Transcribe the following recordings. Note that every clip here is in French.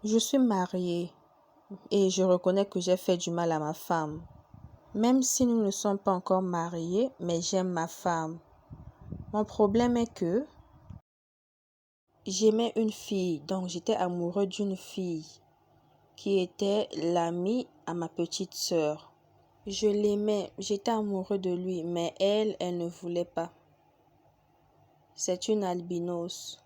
Je suis mariée et je reconnais que j'ai fait du mal à ma femme. Même si nous ne sommes pas encore mariés, mais j'aime ma femme. Mon problème est que j'aimais une fille, donc j'étais amoureux d'une fille qui était l'amie à ma petite sœur. Je l'aimais, j'étais amoureux de lui, mais elle ne voulait pas. C'est une albinos.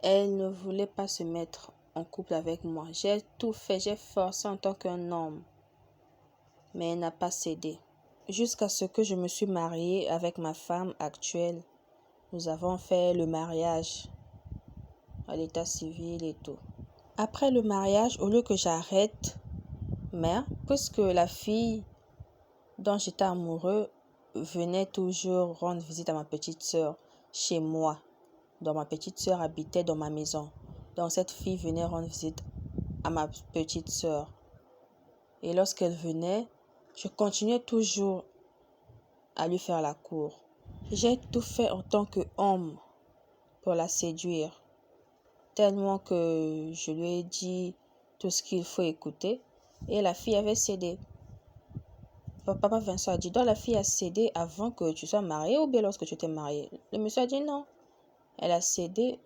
Elle ne voulait pas se mettre en couple avec moi. J'ai tout fait, j'ai forcé en tant qu'un homme, mais elle n'a pas cédé. Jusqu'à ce que je me suis mariée avec ma femme actuelle. Nous avons fait le mariage à l'état civil et tout. Après le mariage, au lieu que j'arrête, mais puisque la fille dont j'étais amoureux venait toujours rendre visite à ma petite sœur chez moi. Donc ma petite sœur habitait dans ma maison. Donc cette fille venait rendre visite à ma petite sœur. Et lorsqu'elle venait, je continuais toujours à lui faire la cour. J'ai tout fait en tant qu'homme pour la séduire, tellement que je lui ai dit tout ce qu'il faut écouter et la fille avait cédé. Papa Vincent a dit, donc la fille a cédé avant que tu sois mariée ou bien lorsque tu t'es mariée? Le monsieur a dit non. Elle a cédé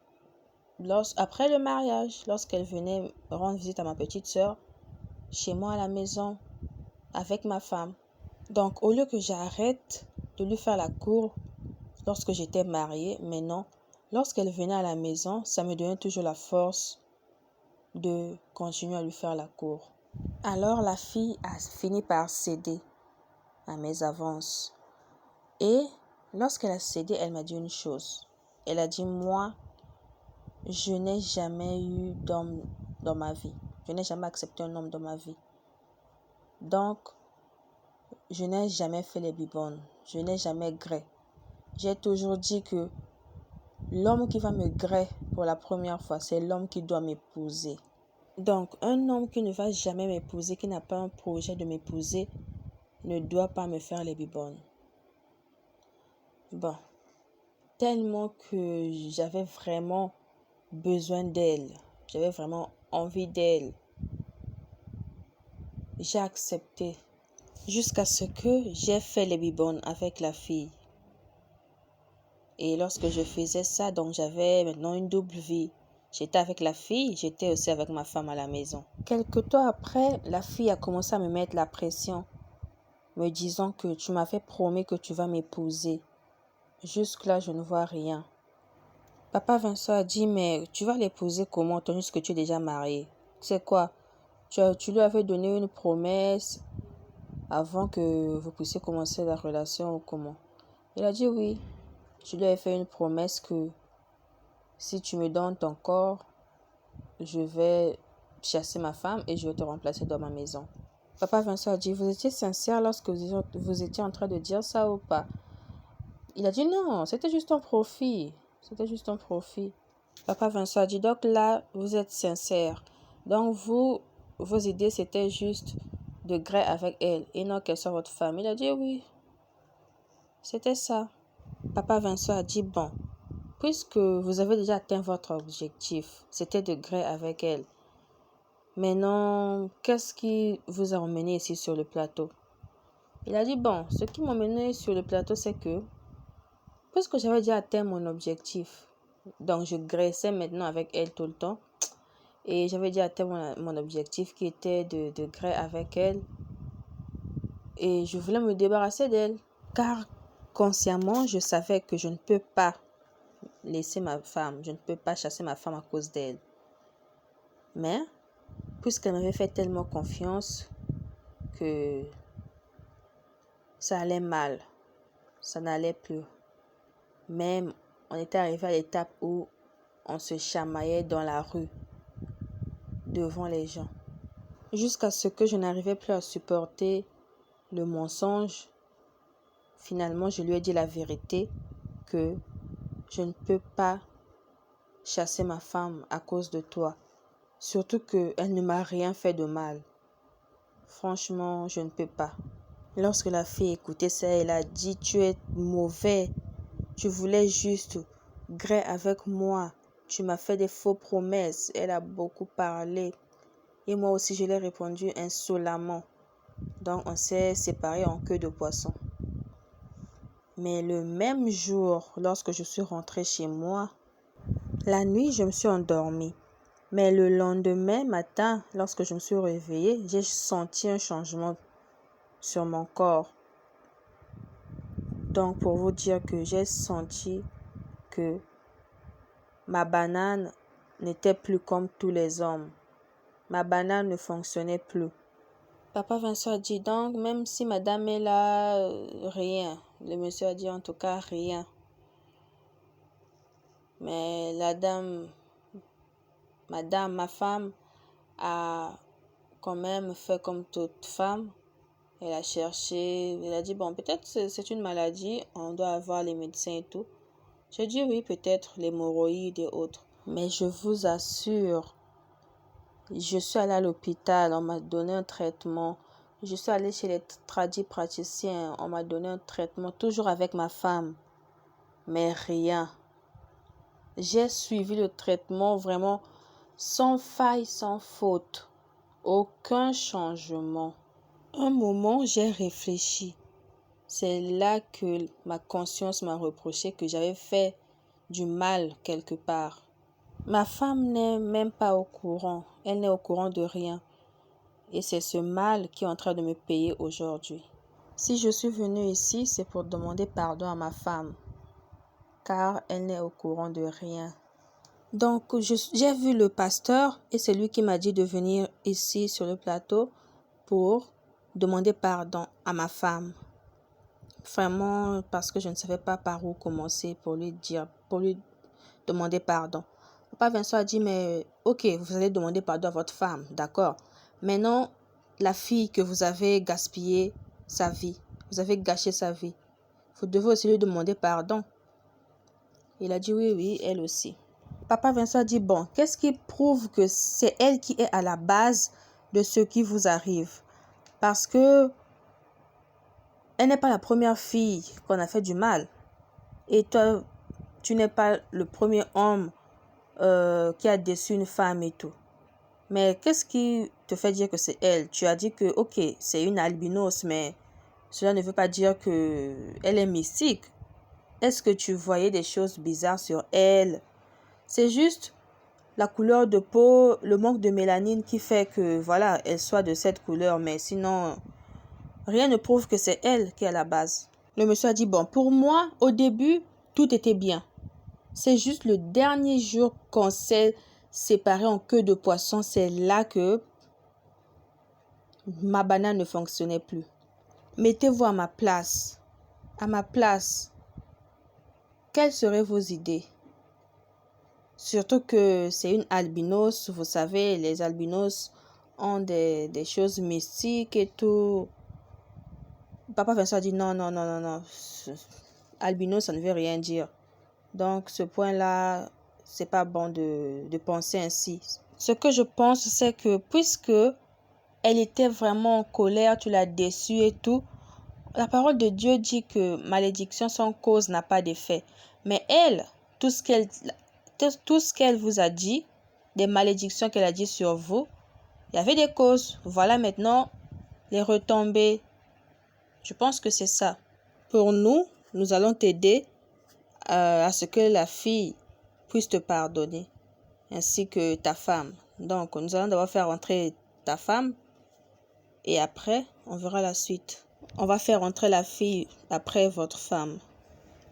après le mariage, lorsqu'elle venait rendre visite à ma petite sœur chez moi à la maison avec ma femme. Donc au lieu que j'arrête de lui faire la cour lorsque j'étais mariée, mais non, lorsqu'elle venait à la maison, ça me donnait toujours la force de continuer à lui faire la cour. Alors la fille a fini par céder à mes avances. Et lorsqu'elle a cédé, elle m'a dit une chose. Elle a dit, moi, je n'ai jamais eu d'homme dans ma vie. Je n'ai jamais accepté un homme dans ma vie. Donc, je n'ai jamais fait les bibones. Je n'ai jamais gré. J'ai toujours dit que l'homme qui va me gré pour la première fois, c'est l'homme qui doit m'épouser. Donc, un homme qui ne va jamais m'épouser, qui n'a pas un projet de m'épouser, ne doit pas me faire les bibones. Bon, tellement que j'avais vraiment besoin d'elle, j'avais vraiment envie d'elle, j'ai accepté jusqu'à ce que j'ai fait les bibones avec la fille. Et lorsque je faisais ça, donc j'avais maintenant une double vie. J'étais avec la fille, j'étais aussi avec ma femme à la maison. Quelque temps après, la fille a commencé à me mettre la pression, me disant que tu m'avais promis que tu vas m'épouser. Jusque-là, je ne vois rien. Papa Vincent a dit, mais tu vas l'épouser comment, tandis que tu es déjà marié? C'est quoi? Tu lui avais donné une promesse avant que vous puissiez commencer la relation ou comment? Il a dit oui. Je lui ai fait une promesse que si tu me donnes ton corps, je vais chasser ma femme et je vais te remplacer dans ma maison. Papa Vincent a dit, vous étiez sincère lorsque vous étiez en train de dire ça ou pas? Il a dit non, c'était juste un profit. C'était juste un profit. Papa Vincent a dit, donc là, vous êtes sincère. Donc vos idées, c'était juste de gré avec elle et non qu'elle soit votre femme. Il a dit oui. C'était ça. Papa Vincent a dit, bon, puisque vous avez déjà atteint votre objectif, c'était de gré avec elle. Maintenant, qu'est-ce qui vous a emmené ici sur le plateau? Il a dit, bon, ce qui m'a emmené sur le plateau, c'est que, puisque j'avais déjà atteint mon objectif, donc je graissais maintenant avec elle tout le temps, et j'avais déjà atteint mon objectif qui était de gré avec elle, et je voulais me débarrasser d'elle, car consciemment, je savais que je ne peux pas laisser ma femme, je ne peux pas chasser ma femme à cause d'elle. Mais, puisqu'elle m'avait fait tellement confiance que ça allait mal, ça n'allait plus. Même, on était arrivé à l'étape où on se chamaillait dans la rue, devant les gens. Jusqu'à ce que je n'arrivais plus à supporter le mensonge. Finalement, je lui ai dit la vérité que je ne peux pas chasser ma femme à cause de toi. Surtout qu'elle ne m'a rien fait de mal. Franchement, je ne peux pas. Lorsque la fille écoutait ça, elle a dit, tu es mauvais. Tu voulais juste gré avec moi. tu m'as fait des faux promesses. Elle a beaucoup parlé. Et moi aussi, je l'ai répondu insolemment. Donc, on s'est séparés en queue de poisson. Mais le même jour, lorsque je suis rentrée chez moi, la nuit, je me suis endormie. Mais le lendemain matin, lorsque je me suis réveillée, j'ai senti un changement sur mon corps. Donc, pour vous dire que j'ai senti que ma banane n'était plus comme tous les hommes. Ma banane ne fonctionnait plus. Papa Vincent a dit donc, même si madame est là, rien. Le monsieur a dit en tout cas rien. Mais ma femme, a quand même fait comme toute femme. Elle a cherché, elle a dit bon, peut-être c'est une maladie, on doit avoir les médecins et tout. J'ai dit oui, peut-être l'hémorroïde et autres. Mais je vous assure, je suis allée à l'hôpital, on m'a donné un traitement. Je suis allée chez les tradipraticiens, on m'a donné un traitement, toujours avec ma femme. Mais rien. J'ai suivi le traitement vraiment sans faille, sans faute. Aucun changement. Un moment, j'ai réfléchi. C'est là que ma conscience m'a reproché que j'avais fait du mal quelque part. Ma femme n'est même pas au courant. Elle n'est au courant de rien. Et c'est ce mal qui est en train de me payer aujourd'hui. Si je suis venue ici, c'est pour demander pardon à ma femme. Car elle n'est au courant de rien. Donc, j'ai vu le pasteur et c'est lui qui m'a dit de venir ici sur le plateau pour demander pardon à ma femme. Vraiment, parce que je ne savais pas par où commencer pour lui demander pardon. Papa Vincent a dit, mais ok, vous allez demander pardon à votre femme, d'accord. Maintenant, la fille que vous avez gaspillé sa vie, vous avez gâché sa vie, vous devez aussi lui demander pardon. Il a dit oui, elle aussi. Papa Vincent a dit, bon, qu'est-ce qui prouve que c'est elle qui est à la base de ce qui vous arrive? Parce que elle n'est pas la première fille qu'on a fait du mal. Et toi, tu n'es pas le premier homme qui a déçu une femme et tout. Mais qu'est-ce qui te fait dire que c'est elle? Tu as dit que, ok, c'est une albinos, mais cela ne veut pas dire que elle est mystique. Est-ce que tu voyais des choses bizarres sur elle? C'est juste la couleur de peau, le manque de mélanine qui fait que, voilà, elle soit de cette couleur. Mais sinon, rien ne prouve que c'est elle qui est à la base. Le monsieur a dit, bon, pour moi, au début, tout était bien. C'est juste le dernier jour qu'on s'est séparés en queue de poisson, c'est là que ma banane ne fonctionnait plus. Mettez-vous à ma place. À ma place, quelles seraient vos idées? Surtout que c'est une albinos, vous savez, les albinos ont des choses mystiques et tout. Papa Vincent a dit non. Albinos, ça ne veut rien dire. Donc, ce point-là, c'est pas bon de penser ainsi. Ce que je pense, c'est que puisque elle était vraiment en colère, tu l'as déçue et tout, la parole de Dieu dit que malédiction sans cause n'a pas d'effet. Mais elle, tout ce qu'elle vous a dit, des malédictions qu'elle a dit sur vous, il y avait des causes. Voilà maintenant les retombées. Je pense que c'est ça. Pour nous, nous allons t'aider à ce que la fille puisse te pardonner, ainsi que ta femme. Donc, nous allons d'abord faire entrer ta femme et après, on verra la suite. On va faire entrer la fille après votre femme.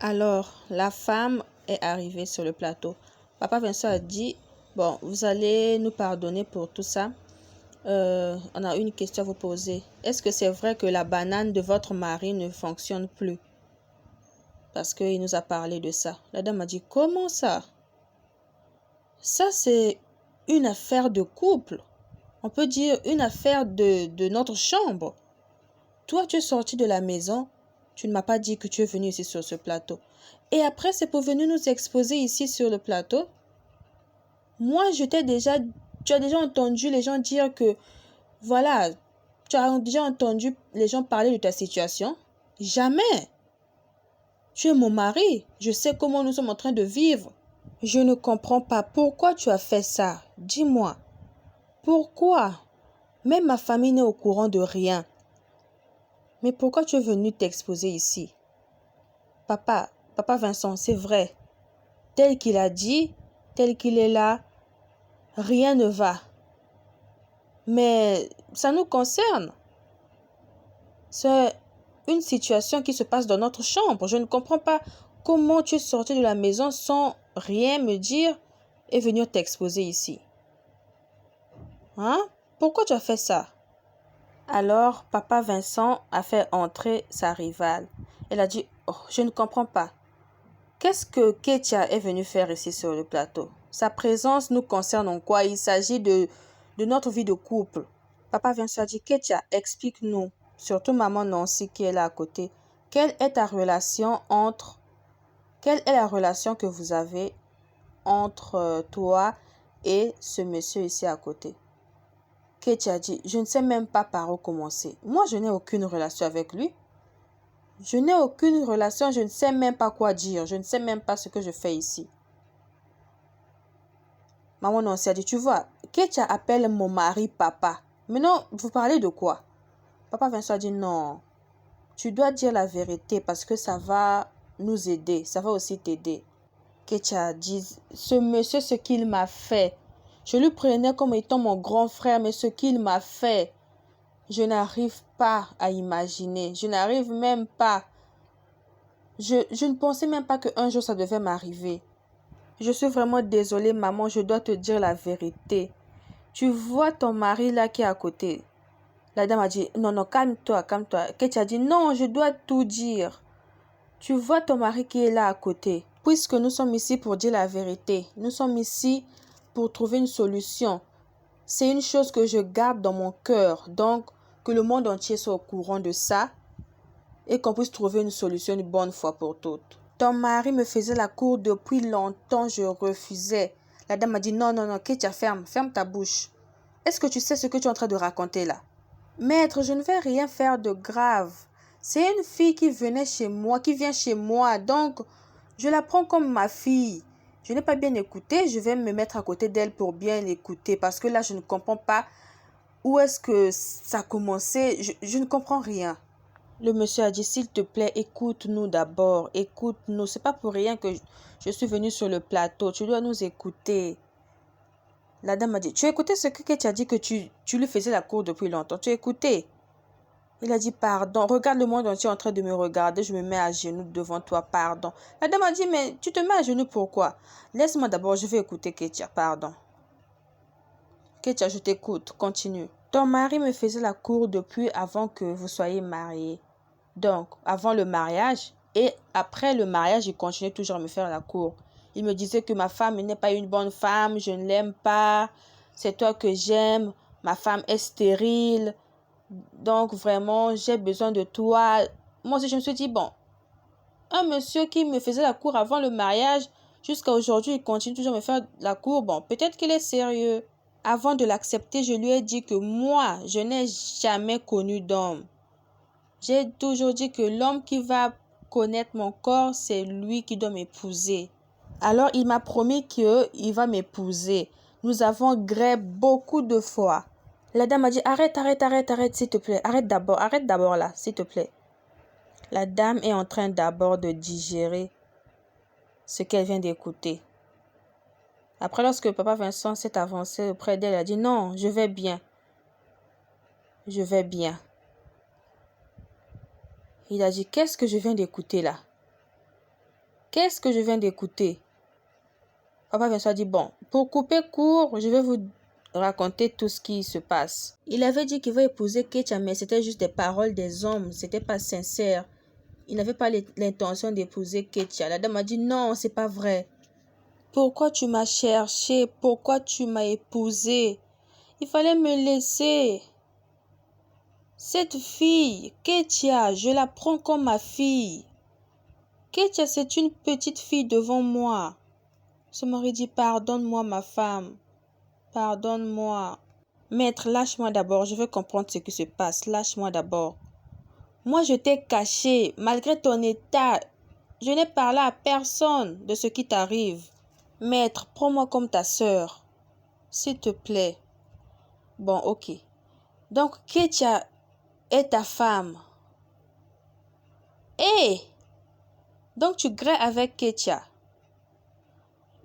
Alors, la femme est arrivée sur le plateau. Papa Vincent a dit, bon, vous allez nous pardonner pour tout ça. On a une question à vous poser. Est-ce que c'est vrai que la banane de votre mari ne fonctionne plus? Parce qu'il nous a parlé de ça. La dame a dit, comment ça? Ça, c'est une affaire de couple. On peut dire une affaire de notre chambre. Toi, tu es sorti de la maison. Tu ne m'as pas dit que tu es venu ici sur ce plateau. Et après, c'est pour venir nous exposer ici sur le plateau. Moi, tu as déjà entendu les gens dire que, voilà, tu as déjà entendu les gens parler de ta situation. Jamais. Tu es mon mari. Je sais comment nous sommes en train de vivre. Je ne comprends pas. Pourquoi tu as fait ça? Dis-moi. Pourquoi? Même ma famille n'est au courant de rien. Mais pourquoi tu es venu t'exposer ici? Papa Vincent, c'est vrai. Tel qu'il a dit, tel qu'il est là, rien ne va. Mais ça nous concerne. C'est une situation qui se passe dans notre chambre. Je ne comprends pas comment tu es sorti de la maison sans rien me dire et venir t'exposer ici. Hein? Pourquoi tu as fait ça? Alors, papa Vincent a fait entrer sa rivale. Elle a dit, oh, je ne comprends pas. Qu'est-ce que Ketia est venue faire ici sur le plateau? Sa présence nous concerne en quoi? Il s'agit de notre vie de couple. Papa Vincent a dit, Ketia, explique-nous, surtout maman Nancy qui est là à côté, quelle est la relation que vous avez entre toi et ce monsieur ici à côté? Ketia a dit, je ne sais même pas par où commencer. Moi, je n'ai aucune relation avec lui. Je n'ai aucune relation, je ne sais même pas quoi dire. Je ne sais même pas ce que je fais ici. Maman Nancy a dit, tu vois, Ketia appelle mon mari papa. Maintenant, vous parlez de quoi? Papa Vincent a dit, non, tu dois dire la vérité parce que ça va nous aider. Ça va aussi t'aider. Ketia a dit, ce monsieur, ce qu'il m'a fait, je le prenais comme étant mon grand frère, mais ce qu'il m'a fait, je n'arrive pas à imaginer. Je n'arrive même pas. Je ne pensais même pas qu'un jour ça devait m'arriver. Je suis vraiment désolée, maman, je dois te dire la vérité. Tu vois ton mari là qui est à côté. La dame a dit, non, non, calme-toi, calme-toi. Ketia a dit, non, je dois tout dire. Tu vois ton mari qui est là à côté. Puisque nous sommes ici pour dire la vérité, nous sommes ici pour trouver une solution. C'est une chose que je garde dans mon cœur. Donc, que le monde entier soit au courant de ça et qu'on puisse trouver une solution une bonne fois pour toutes. Ton mari me faisait la cour depuis longtemps, je refusais. La dame m'a dit, non, non, non, Ketia, ferme ta bouche. Est-ce que tu sais ce que tu es en train de raconter là? Maître, je ne vais rien faire de grave. C'est une fille qui venait chez moi, qui vient chez moi, donc je la prends comme ma fille. Je n'ai pas bien écouté, je vais me mettre à côté d'elle pour bien l'écouter parce que là, je ne comprends pas où est-ce que ça a commencé. Je ne comprends rien. Le monsieur a dit, s'il te plaît, écoute-nous d'abord, écoute-nous. C'est pas pour rien que je suis venue sur le plateau, tu dois nous écouter. La dame a dit, tu as écouté ce que tu as dit que tu lui faisais la cour depuis longtemps, tu as écouté? Il a dit, pardon, regarde le monde entier en train de me regarder, je me mets à genoux devant toi, pardon. La dame a dit, mais tu te mets à genoux pourquoi? Laisse-moi d'abord, je vais écouter Ketia, pardon. Ketia, je t'écoute, continue. Ton mari me faisait la cour depuis avant que vous soyez mariés. Donc, avant le mariage et après le mariage, il continuait toujours à me faire la cour. Il me disait que ma femme n'est pas une bonne femme, je ne l'aime pas, c'est toi que j'aime, ma femme est stérile, donc vraiment, j'ai besoin de toi. Moi aussi, je me suis dit, bon, un monsieur qui me faisait la cour avant le mariage, jusqu'à aujourd'hui, il continue toujours à me faire la cour, bon, peut-être qu'il est sérieux. Avant de l'accepter, je lui ai dit que moi, je n'ai jamais connu d'homme. J'ai toujours dit que l'homme qui va connaître mon corps, c'est lui qui doit m'épouser. Alors, il m'a promis qu'il va m'épouser. Nous avons grêlé beaucoup de fois. La dame a dit, arrête, s'il te plaît. Arrête d'abord là, s'il te plaît. La dame est en train d'abord de digérer ce qu'elle vient d'écouter. Après, lorsque papa Vincent s'est avancé auprès d'elle, elle a dit, non, je vais bien. Je vais bien. Il a dit, qu'est-ce que je viens d'écouter là? Qu'est-ce que je viens d'écouter? Papa Vincent a dit, bon, pour couper court, je vais vous raconter tout ce qui se passe. Il avait dit qu'il va épouser Ketia, mais c'était juste des paroles des hommes, c'était pas sincère. Il n'avait pas l'intention d'épouser Ketia. La dame a dit, non, c'est pas vrai. Pourquoi tu m'as cherché? Pourquoi tu m'as épousé? Il fallait me laisser. Cette fille, Ketia, je la prends comme ma fille. Ketia, c'est une petite fille devant moi. Ce mari dit, pardonne-moi ma femme. Pardonne-moi. Maître, lâche-moi d'abord, je veux comprendre ce qui se passe. Lâche-moi d'abord. Moi, je t'ai caché, malgré ton état. Je n'ai parlé à personne de ce qui t'arrive. Maître, prends-moi comme ta sœur. S'il te plaît. Bon, ok. Donc, Ketia est ta femme. Hé! Donc, tu graies avec Ketia.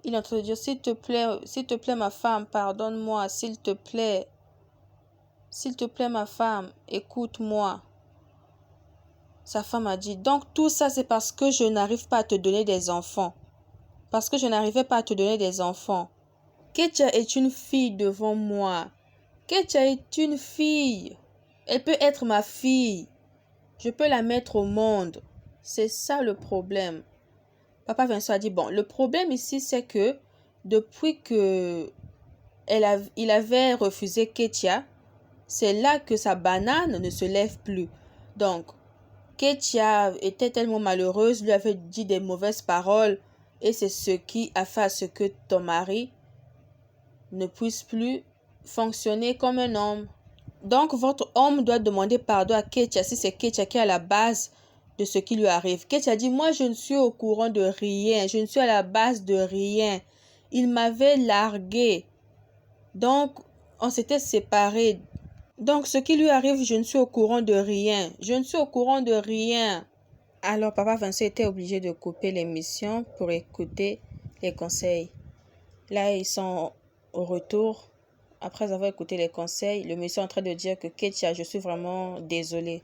Il est en train de dire, s'il te plaît, ma femme, pardonne-moi, s'il te plaît. S'il te plaît, ma femme, écoute-moi. Sa femme a dit, donc tout ça, c'est parce que je n'arrive pas à te donner des enfants. Parce que je n'arrivais pas à te donner des enfants. Ketia est une fille devant moi. Ketia est une fille. Elle peut être ma fille. Je peux la mettre au monde. C'est ça le problème. Papa Vincent a dit, bon, le problème ici, c'est que depuis que il avait refusé Ketia, c'est là que sa banane ne se lève plus. Donc, Ketia était tellement malheureuse, lui avait dit des mauvaises paroles et c'est ce qui a fait à ce que ton mari ne puisse plus fonctionner comme un homme. Donc, votre homme doit demander pardon à Ketia si c'est Ketia qui est à la base de ce qui lui arrive. Ketia dit, moi je ne suis au courant de rien, je ne suis à la base de rien. Il m'avait largué. Donc, on s'était séparés. Donc, ce qui lui arrive, je ne suis au courant de rien. Je ne suis au courant de rien. Alors, papa Vincent était obligé de couper l'émission pour écouter les conseils. Là, ils sont au retour. Après avoir écouté les conseils, le monsieur est en train de dire que Ketia, je suis vraiment désolée.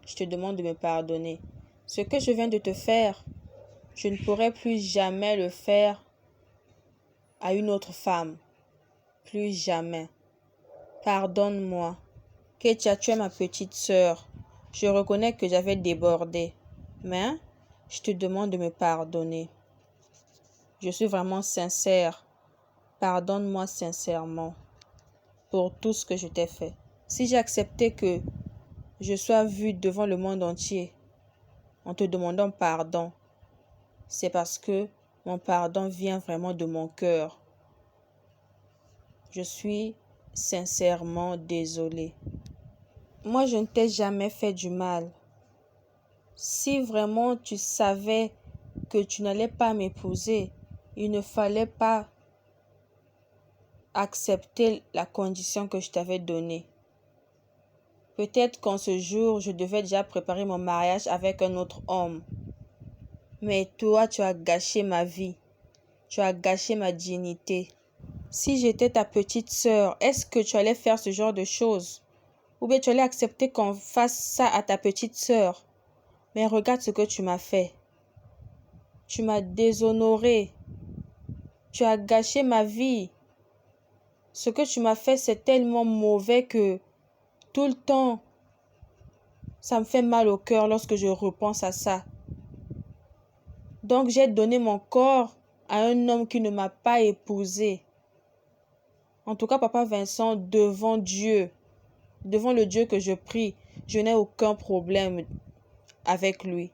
Je te demande de me pardonner. Ce que je viens de te faire, je ne pourrai plus jamais le faire à une autre femme. Plus jamais. Pardonne-moi. Ketia, tu es ma petite sœur. Je reconnais que j'avais débordé. Mais je te demande de me pardonner. Je suis vraiment sincère. Pardonne-moi sincèrement pour tout ce que je t'ai fait. Si j'ai accepté que je sois vue devant le monde entier en te demandant pardon, c'est parce que mon pardon vient vraiment de mon cœur. Je suis sincèrement désolée. Moi, je ne t'ai jamais fait du mal. Si vraiment tu savais que tu n'allais pas m'épouser, il ne fallait pas accepter la condition que je t'avais donnée. Peut-être qu'en ce jour, je devais déjà préparer mon mariage avec un autre homme. Mais toi, tu as gâché ma vie. Tu as gâché ma dignité. Si j'étais ta petite sœur, est-ce que tu allais faire ce genre de choses? Ou bien tu allais accepter qu'on fasse ça à ta petite sœur? Mais regarde ce que tu m'as fait. Tu m'as déshonoré. Tu as gâché ma vie. Ce que tu m'as fait, c'est tellement mauvais que tout le temps, ça me fait mal au cœur lorsque je repense à ça. Donc, j'ai donné mon corps à un homme qui ne m'a pas épousée. En tout cas, papa Vincent, devant Dieu, devant le Dieu que je prie, je n'ai aucun problème avec lui.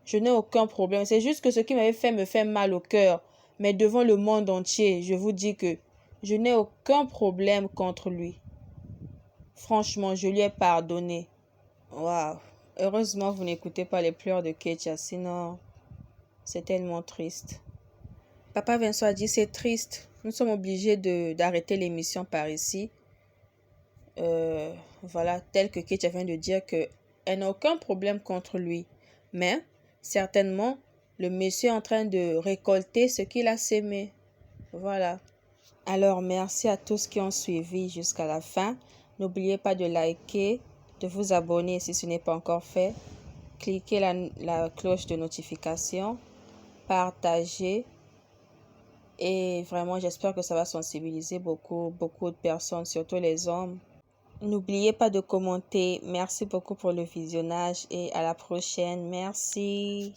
Je n'ai aucun problème. C'est juste que ce qui m'avait fait me fait mal au cœur. Mais devant le monde entier, je vous dis que je n'ai aucun problème contre lui. Franchement, je lui ai pardonné. Waouh. Heureusement, vous n'écoutez pas les pleurs de Ketia, sinon, c'est tellement triste. Papa Vincent a dit, c'est triste. Nous sommes obligés d'arrêter l'émission par ici. Voilà, tel que Ketia vient de dire qu'elle n'a aucun problème contre lui. Mais, certainement, le monsieur est en train de récolter ce qu'il a sémé. Voilà. Alors, merci à tous qui ont suivi jusqu'à la fin. N'oubliez pas de liker, de vous abonner si ce n'est pas encore fait. Cliquez la cloche de notification. Partagez. Et vraiment, j'espère que ça va sensibiliser beaucoup de personnes, surtout les hommes. N'oubliez pas de commenter. Merci beaucoup pour le visionnage et à la prochaine. Merci.